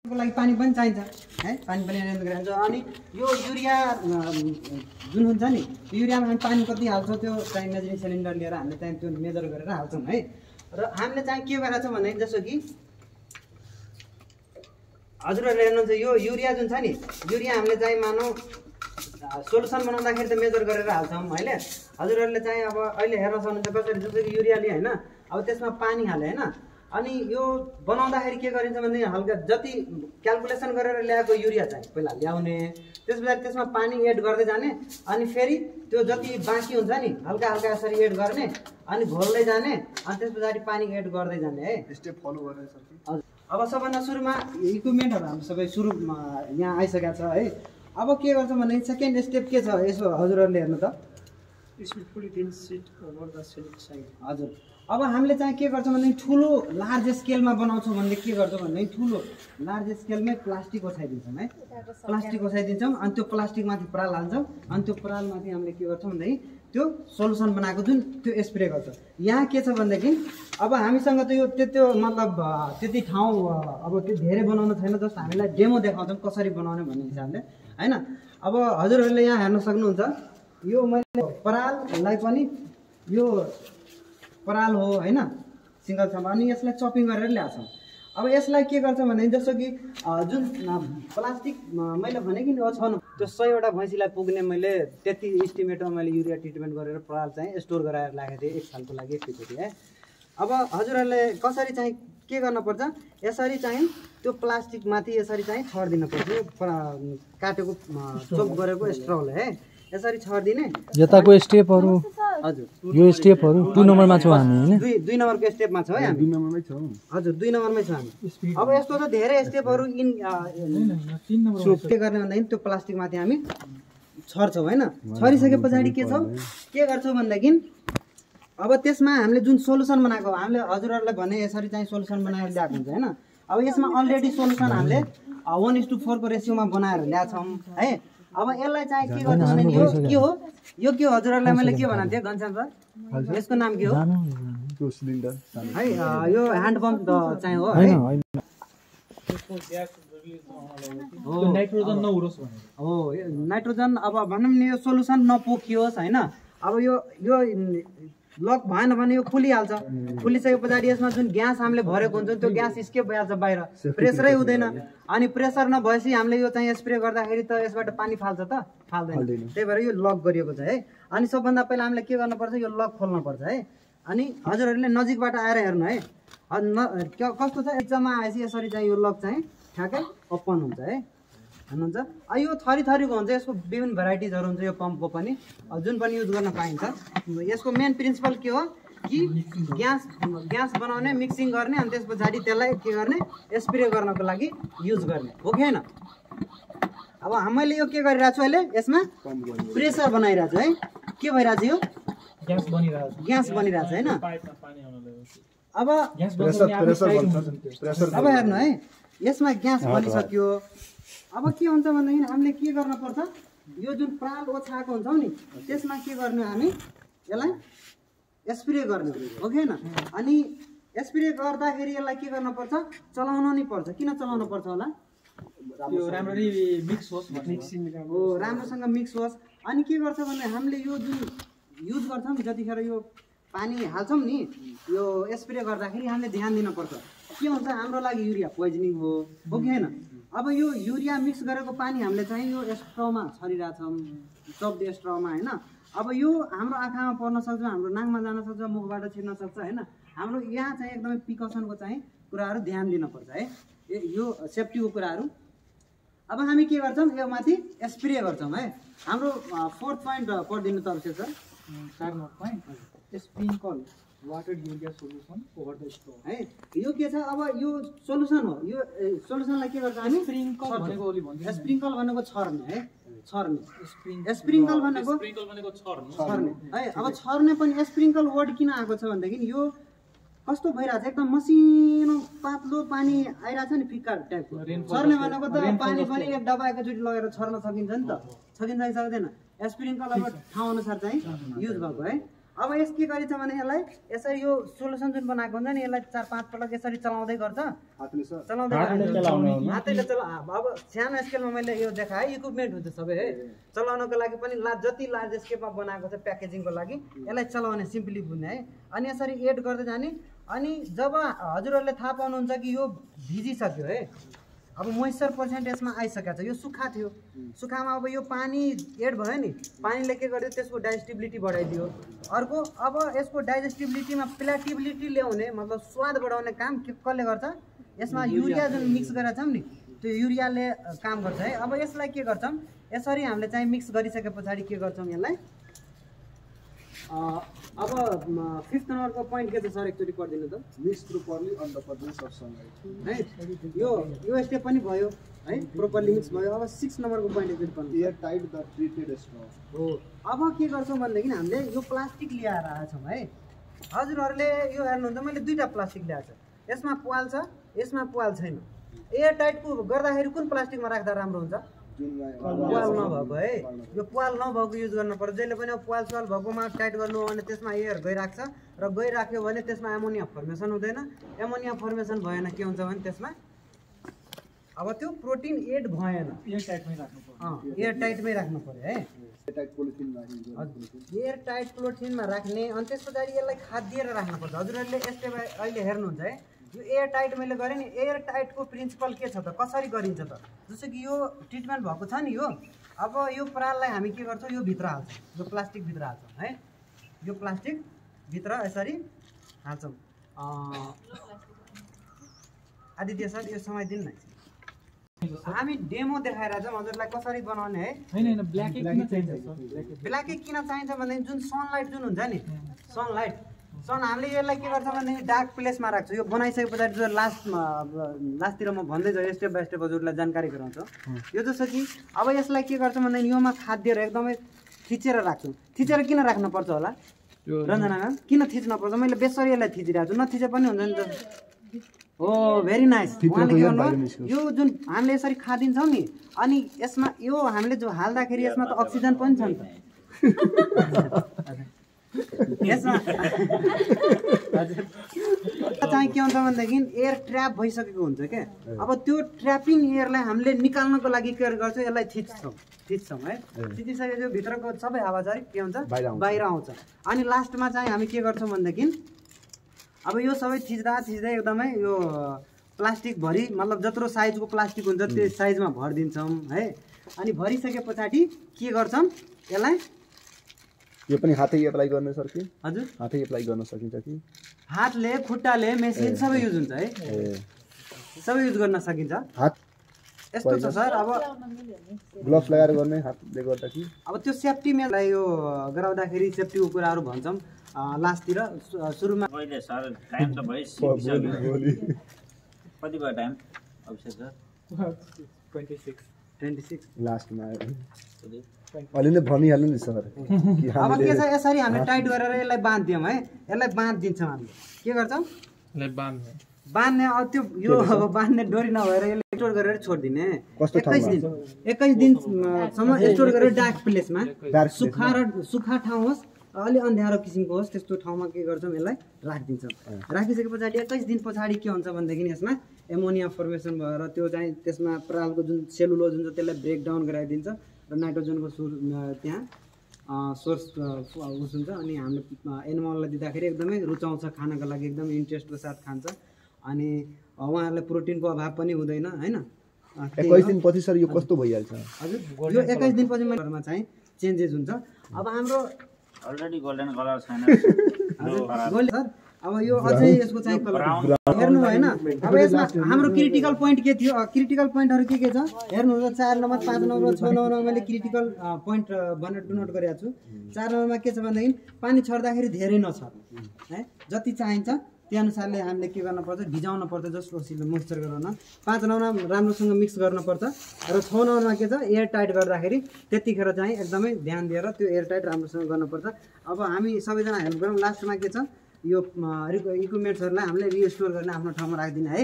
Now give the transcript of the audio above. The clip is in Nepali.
को लागि पानी पनि चाहिन्छ है, पानी पनि अरेन्ज गरिन्छ। अनि यो युरिया जुन हुन्छ नि, युरियामा हामी पानी कति हाल्छौँ त्यो चाहिँ मेजरिङ सिलिन्डर लिएर हामीले चाहिँ त्यो मेजर गरेर हाल्छौँ है। र हामीले चाहिँ के गरेर छौँ भने जस्तो कि हजुरहरूले हेर्नुहुन्छ यो युरिया जुन छ नि, युरिया हामीले चाहिँ मानौँ सोलुसन बनाउँदाखेरि त मेजर गरेर हाल्छौँ अहिले। हजुरहरूले चाहिँ अब अहिले हेर्न सक्नुहुन्छ कसरी, जस्तो कि युरिया लिए होइन, अब त्यसमा पानी हाले होइन, अनि यो बनाउँदाखेरि के गरिन्छ भने हल्का जति क्यालकुलेसन गरेर ल्याएको युरिया चाहिँ पहिला ल्याउने, त्यस पछाडि त्यसमा पानी एड गर्दै जाने, अनि फेरि त्यो जति बाँकी हुन्छ नि हल्का हल्का यसरी एड गर्ने, अनि घोल्दै जाने, अनि त्यस पछाडि पानी एड गर्दै जाने है। स्टेप फलो गरेर सर। हजुर, अब सबभन्दा सुरुमा इक्विपमेन्टहरू हाम्रो सबै सुरुमा यहाँ आइसकेको छ है। अब के गर्छ भने सेकेन्ड स्टेप के छ यसो हजुरहरूले हेर्नु त। हजुर, अब हामीले चाहिँ के गर्छौँ भने ठुलो लार्ज स्केलमा बनाउँछौँ भने के गर्छौँ भने ठुलो लार्ज स्केलमै प्लास्टिक ओछाइदिन्छौँ है, प्लास्टिक ओछाइदिन्छौँ, अनि त्यो प्लास्टिकमाथि पराल हाल्छौँ, अनि त्यो परालमाथि हामीले के गर्छौँ भन्दाखेरि त्यो सोलुसन बनाएको जुन त्यो स्प्रे गर्छ। यहाँ के छ भनेदेखि अब हामीसँग त यो त्यो मतलब त्यति ठाउँ अब त्यो धेरै बनाउनु छैन, जस्तो हामीलाई डेमो देखाउँछौँ कसरी बनाउने भन्ने हिसाबले होइन। अब हजुरहरूले यहाँ हेर्न सक्नुहुन्छ यो मैले पराललाई पनि यो पराल हो होइन, सिङ्गल छमा, अनि यसलाई चपिङ गरेर ल्याउँछौँ। अब यसलाई के गर्छ भने जस्तो कि जुन प्लास्टिक मैले भने कि छनु त्यो 100वटा भैँसीलाई पुग्ने मैले त्यति इस्टिमेटमा मैले युरिया ट्रिटमेन्ट गरेर पराल चाहिँ स्टोर गराएर लागेको थिएँ 1 सालको लागि एकैचोटि है। अब हजुरहरूले कसरी चाहिँ के गर्नुपर्छ, यसरी चाहिँ त्यो प्लास्टिकमाथि यसरी चाहिँ छरिदिनु पर्छ, काटेको चोप गरेको स्ट्रले है, यसरी छरिदिने। यताको स्टेपहरू हजुर यो स्टेपहरू 2 नम्बरमा छौँ हामी हैन, 2 नम्बरको स्टेपमा छ है हामी। 2 नम्बरमै छौँ। हजुर 2 नम्बरमै छ हामी। अब यस्तो त धेरै स्टेपहरू के गर्ने भन्दाखेरि त्यो प्लास्टिकमाथि हामी छर्छौँ होइन। छरिसके पछाडि के गर्छौँ भनेदेखि अब त्यसमा हामीले जुन सोलुसन बनाएको हामीले हजुरहरूलाई भने यसरी चाहिँ सोलुसन बनाएर ल्याएको हुन्छ होइन। अब यसमा अलरेडी सोलुसन हामीले 1:4 को रेसियोमा बनाएर ल्याछौँ है। अब यसलाई चाहिँ के गर्नु भने यो के हो हजुरहरूलाई मैले के भनेको थिएँ घनश्याम सर, यसको नाम के हो त्यो सिलिन्डर है, यो ह्यान्ड पम्प चाहिँ हो है। नाइट्रोजन नउरोस् भनेर हो, नाइट्रोजन अब भनौँ नि यो सोलुसन नपोखियोस् होइन। अब यो लक भएन भने यो खुलिहाल्छ, खुलिसके पछाडि यसमा जुन ग्यास हामीले भरेको हुन्छ त्यो ग्यास स्केप भइहाल्छ बाहिर, प्रेसरै हुँदैन। अनि प्रेसर नभएपछि हामीले यो चाहिँ स्प्रे गर्दाखेरि त यसबाट पानी फाल्छ त फाल्दैन, त्यही भएर यो लक गरिएको छ है। अनि सबभन्दा पहिला हामीले के गर्नुपर्छ, यो लक खोल्नुपर्छ है। अनि हजुरहरूले नजिकबाट आएर हेर्नु है कस्तो छ। एक्जाममा आएपछि यसरी चाहिँ यो लक चाहिँ ठ्याक्कै ओपन हुन्छ है, हेर्नुहुन्छ। यो थरीको हुन्छ, यसको विभिन्न भेराइटिजहरू हुन्छ यो पम्पको पनि, जुन पनि युज गर्न पाइन्छ। यसको मेन प्रिन्सिपल के हो कि ग्यास बनाउने, मिक्सिङ गर्ने, अनि त्यस पछाडि त्यसलाई के गर्ने स्प्रे गर्नको लागि युज गर्ने हो कि होइन। अब मैले यो के गरिरहेको छु अहिले, यसमा प्रेसर बनाइरहेको छु है। के भइरहेको छ, यो ग्यास बनिरहेको छ होइन। अब हेर्नु है, यसमा ग्यास बनिसक्यो। अब के हुन्छ भनेदेखि हामीले के गर्नुपर्छ, यो जुन पराल ओछाएको हुन्छौँ नि त्यसमा के गर्ने हामी यसलाई स्प्रे गर्ने हो कि होइन। अनि स्प्रे गर्दाखेरि यसलाई के गर्नुपर्छ, चलाउनु नि पर्छ। किन चलाउनु पर्छ होला, यो राम्ररी मिक्स होस्, हो राम्रोसँग मिक्स होस्। अनि के गर्छ भने हामीले यो जुन युज गर्छौँ जतिखेर यो पानी हाल्छौँ नि यो स्प्रे गर्दाखेरि हामीले ध्यान दिनुपर्छ। के हुन्छ हाम्रो लागि युरिया पोइजनिङ हो कि होइन। अब यो युरिया मिक्स गरेको पानी हामीले चाहिँ यो स्ट्रमा छरिरहेछौँ, चप्दे स्ट्रमा होइन। अब यो हाम्रो आँखामा पर्न सक्छ, हाम्रो नाकमा जान सक्छ, मुखबाट छिर्न सक्छ होइन। हाम्रो यहाँ चाहिँ एकदमै प्रिकसनको चाहिँ कुराहरू ध्यान दिनुपर्छ है, यो सेफ्टीको कुराहरू। अब हामी के गर्छौँ, यो माथि स्प्रे गर्छौँ है। हाम्रो 4th पोइन्ट पढिदिनु तर्छ sir. 4 point sprinkle water urea solution over the straw है। यो के छ, अब यो सोलुसन हो। यो सोलुसनलाई के गर्छ हामी स्प्रिङ्कल भनेको ओली भन्छ, स्प्रिङ्कल भनेको छर्ने है, छर्ने। स्प्रिङ्कल भनेको छर्ने है। अब छर्ने पनि स्प्रिङ्कल वर्ड किन आएको छ भनेदेखि यो कस्तो भइरहेको छ, एकदम मसिनो पातलो पानी आइरहेको छ नि फिक्का टाइपको। छर्ने भनेको त पानी पनि एक डब्बा एकैचोटि लगेर छर्न सकिन्छ नि त, सकिन्छ कि सक्दैन। स्प्रिङ्कल अब ठाउँ अनुसार चाहिँ युज भएको है। अब यस के गरिन्छ भने यसलाई यसरी यो सोलुसन जुन बनाएको हुन्छ नि यसलाई 4-5 पटक यसरी चलाउँदै गर्छ हातले सर चलाउँदै हातैले अब सानो स्केलमा मैले यो देखाएँ इक्विपमेन्ट हुन्छ सबै है चलाउनको लागि पनि जति लार्ज स्केलमा बनाएको छ प्याकेजिङको लागि यसलाई चलाउने सिम्पली बुझ्ने है अनि यसरी एड गर्दै जाने अनि जब हजुरहरूले थाहा पाउनुहुन्छ कि यो भिजिसक्यो है अब मोइस्चर पर्सेन्ट यसमा आइसकेको छ यो सुक्खा थियो सुक्खामा अब यो पानी एड भयो नि पानीले के गर्यो त्यसको डाइजेस्टिबिलिटी बढाइदियो अर्को अब यसको डाइजेस्टिबिलिटीमा प्यालेटेबिलिटी ल्याउने मतलब स्वाद बढाउने काम कसले गर्छ यसमा युरिया जुन मिक्स गरेर छौँ नि त्यो युरियाले काम गर्छ है अब यसलाई के गर्छौँ यसरी हामीले चाहिँ मिक्स गरिसके पछाडि के गर्छौँ यसलाई अब 5th नम्बरको पोइन्ट के छ सर एकचोटि पढिदिनु त mix properly in the presence of sunlight है यो स्टेप पनि भयो है प्रोपरली मिक्स भयो अब 6 नम्बरको पोइन्ट एकचोटि पढ्नु air tight the treated straw हो अब के गर्छौँ भनेदेखि हामीले यो प्लास्टिक ल्याएर आएछौँ है हजुरहरूले यो हेर्नुहुन्छ मैले दुईवटा प्लास्टिक ल्याएको छ यसमा प्वाल छ यसमा प्वाल छैन एयर टाइटको गर्दाखेरि कुन प्लास्टिकमा राख्दा राम्रो हुन्छ प्वाल नभएको है यो प्वाल नभएको युज गर्नु पर्छ जहिले पनि प्वाल स्वाल भएकोमा टाइट गर्नु हो भने त्यसमा एयर गइराख्छ र गइराख्यो भने त्यसमा एमोनिया फर्मेसन हुँदैन एमोनिया फर्मेसन भएन के हुन्छ भने त्यसमा अब त्यो प्रोटिन एड भएन एयर टाइटमै राख्नु पर्यो है टाइट पोलिथिन एयर टाइट पोलिथिनमा राख्ने अनि त्यस पछाडि यसलाई खादिएर राख्नुपर्छ हजुरहरूले यस्तै अहिले हेर्नुहुन्छ है यो एयर टाइट मैले गरेँ नि एयर टाइटको प्रिन्सिपल के छ त कसरी गरिन्छ त जस्तो कि यो ट्रिटमेन्ट भएको छ नि यो अब यो पराललाई हामी के गर्छौँ यो भित्र हाल्छौँ यो प्लास्टिक भित्र हाल्छौँ है यो प्लास्टिक भित्र यसरी हाल्छौँ आदित्य सर यो समय दिनु न हामी डेमो देखाइरहेको छौँ हजुरलाई कसरी बनाउने है ब्ल्याकै किन चाहिन्छ भने जुन सनलाइट जुन हुन्छ नि सनलाइट हामीले यसलाई के गर्छ भने डार्क प्लेसमा राख्छ यो बनाइसके पछाडि जो लास्टतिर म भन्दै जाउँ स्टेप बाई स्टेप हजुरलाई जानकारी गराउँछु यो जस्तो कि अब यसलाई के गर्छ भने योमा खाद्यहरू एकदमै थिचेर राख्छौँ थिचेर किन राख्नुपर्छ होला रञ्जना म्याम किन थिच्नुपर्छ मैले बेसरी यसलाई थिचिरहेको छु नथिचे पनि हुन्छ नि त हो भेरी नाइस उहाँले के भन्नुभयो यो जुन हामीले यसरी खादिन्छौँ नि अनि यसमा यो हामीले जो हाल्दाखेरि यसमा त अक्सिजन पनि छ नि त यसमा चाहिँ के हुन्छ भनेदेखि एयर ट्र्याप भइसकेको हुन्छ क्या अब त्यो ट्र्यापिङ एयरलाई हामीले निकाल्नको लागि के गर्छौँ यसलाई थिच्छौँ है थिचिसकेपछि यो भित्रको सबै आवाजहरू के हुन्छ बाहिर आउँछ अनि लास्टमा चाहिँ हामी के गर्छौँ भनेदेखि अब यो सबै थिच्दै एकदमै यो प्लास्टिक भरि मतलब जत्रो साइजको प्लास्टिक हुन्छ त्यो साइजमा भरिदिन्छौँ है अनि भरिसके पछाडि के गर्छौँ यसलाई यो पनि हातै एप्लाई गर्ने सर कि हजुर हातै एप्लाई गर्न सकिन्छ कि हातले खुट्टाले मेसिन सबै युज हुन्छ है सबै युज गर्न सकिन्छ हात यस्तो छ सर अब ग्लोभ्स लगाएर गर्ने हातले गर्दा कि अब त्यो सेफ्टीलाई यो गराउँदाखेरि सेफ्टीको कुराहरू भन्छौँ लास्टतिर सुरुमा अहिले सर टाइम त भइसक्यो कति भयो टाइम अभिषेक सर 26 लास्टमा अहिले नै भनिहाल्नु नि सर अब के छ यसरी हामीले टाइट गरेर यसलाई बाँधिदियौँ है यसलाई बाँधिदिन्छौँ हामीले के गर्छौँ बाँध्ने अब त्यो यो अब बाँध्ने डोरी नभएर यसलाई स्टोर गरेर छोडिदिने 21 दिनसम्म स्टोर गरेर डार्क प्लेसमा सुक्खा ठाउँ होस् अलि अँध्यारो किसिमको होस् त्यस्तो ठाउँमा के गर्छौँ यसलाई राखिदिन्छौँ राखिसके पछाडि 21 दिन पछाडि के हुन्छ भनेदेखि यसमा एमोनिया फर्मेसन भएर त्यो चाहिँ त्यसमा परालको जुन सेलुलोज हुन्छ त्यसलाई ब्रेकडाउन गराइदिन्छ र नाइट्रोजनको त्यहाँ सोर्स उस हुन्छ अनि हामीले एनिमललाई दिँदाखेरि एकदमै रुचाउँछ खानको लागि एकदमै इन्ट्रेस्टको साथ खान्छ अनि उहाँहरूलाई प्रोटिनको अभाव पनि हुँदैन होइन 21 दिनपछि सर यो कस्तो भइहाल्छ हजुर यो 21 दिनपछि घरमा चाहिँ चेन्जेस हुन्छ अब हाम्रो अलरेडी गोल्डन कलर छैन गोल्डन सर अब यो अझै यसको चाहिँ कलर हेर्नु भएन अब यसमा हाम्रो क्रिटिकल पोइन्ट के थियो क्रिटिकल पोइन्टहरू के छ हेर्नुहुन्छ 4 नम्बर 5 नम्बर 6 नम्बरमा मैले क्रिटिकल पोइन्ट भनेर नोट गरेको छु 4 नम्बरमा के छ भनेदेखि पानी छर्दाखेरि धेरै नछर्नु है जति चाहिन्छ त्यो अनुसारले हामीले के गर्नुपर्छ भिजाउनु पर्छ जसको मोइस्चर गराउन 5 नम्बरमा राम्रोसँग मिक्स गर्नुपर्छ र 6 नम्बरमा के छ एयर टाइट गर्दाखेरि त्यतिखेर चाहिँ एकदमै ध्यान दिएर त्यो एयर टाइट राम्रोसँग गर्नुपर्छ अब हामी सबैजना हेल्प गरौँ लास्टमा के छ यो इक्विपमेन्ट्सहरूलाई हामीले रिस्टोर गर्ने आफ्नो ठाउँमा राखिदिने है